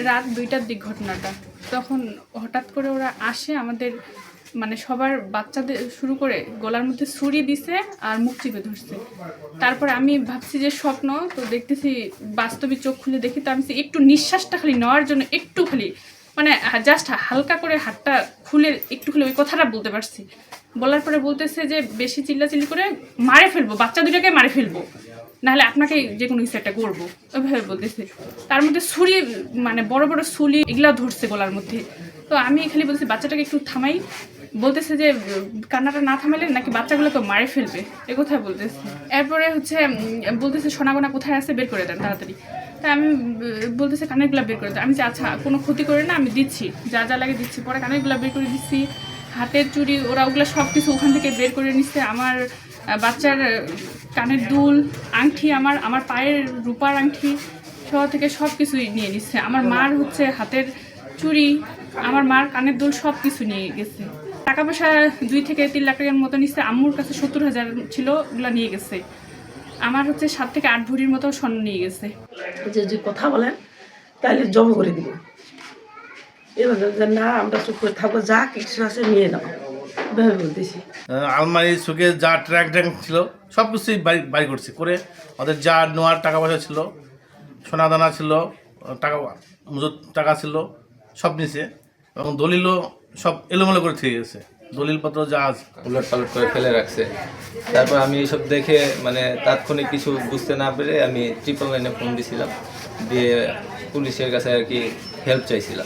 রাত 2টার দিক ঘটনাটা। তখন হঠাৎ করে ওরা আসে আমাদের মানে সবার বাচ্চাদের শুরু করে গলার মধ্যে ছুরি দিছে আর মুখ চিপে ধরছে। তারপরে আমি ভাবছি যে স্বপ্ন, তো দেখতেছি বাস্তবে চোখ খুলে দেখি, তো আমি একটু নিঃশ্বাসটা খালি নেওয়ার জন্য একটু খালি মানে জাস্ট হালকা করে হাতটা খুলে একটু খুলে ওই কথাটা বলতে পারছি। বলার পরে বলতেছে যে বেশি চিল্লাচিল্লি করে মারে ফেলবো, বাচ্চা দুটাকে মারে ফেলবো, নাহলে আপনাকে যে কোনো কিছু একটা করবো, ওইভাবে বলতেছে। তার মধ্যে ছুরি মানে বড় বড় ছুরি এগুলা ধরছে গলার মধ্যে। তো আমি খালি বলছি বাচ্চাটাকে একটু থামাই, বলতেছে যে কান্নাটা না থামাইলে নাকি বাচ্চাগুলোকে মারে ফেলবে, এ কোথায় বলতেছে। এরপরে হচ্ছে বলতেছে সোনাগোনা কোথায় আছে বের করে দেন তাড়াতাড়ি। তাই আমি বলতেছে কানেরগুলা বের করে দেন। আমি যে আচ্ছা কোনো ক্ষতি করে না, আমি দিচ্ছি, যা যা লাগে দিচ্ছি। পরে কানেরগুলা বের করে দিচ্ছি, হাতের চুড়ি ওরা ওগুলো সব কিছু ওখান থেকে বের করে নিচ্ছে। আমার বাচ্চার কানের দুল, আংটি, আমার পায়ের রূপার আংটি সহ থেকে সব কিছুই নিয়ে নিচ্ছে। আমার মার হচ্ছে হাতের চুড়ি, আমার মার কানের দুল সব কিছু নিয়ে গেছে। টাকা পয়সা 2 থেকে 3 লাখ টাকার মতো নিচ্ছে। আম্মুর কাছে 70,000 ছিল, ওগুলো নিয়ে গেছে। আমার হচ্ছে 7 থেকে 8 ভরির মতো স্বর্ণ নিয়ে গেছে। যে কথা বলেন তাহলে জব করে দিব, এবার না আমরা চুপ করে থাকবো, যা কিছু আছে নিয়ে নাও, এভাবে বলতেছি। আলমারি সুকে যা ট্র্যাক ছিল সব কিছুই বাড়ি করছি করে, ওদের যা নেওয়ার টাকা পয়সা ছিল, সোনা দানা ছিল, টাকা মজুত টাকা ছিল, সব নিছে। এবং দলিলও সব এলোমেলো করে থেকে গেছে, দলিলপত্র যা আছে উলট পালট করে ফেলে রাখছে। তারপর আমি এসব দেখে মানে তাৎক্ষণিক কিছু বুঝতে না পেরে আমি 999 ফোন দিয়েছিলাম, দিয়ে পুলিশের কাছে আর কি হেল্প চাইছিলাম।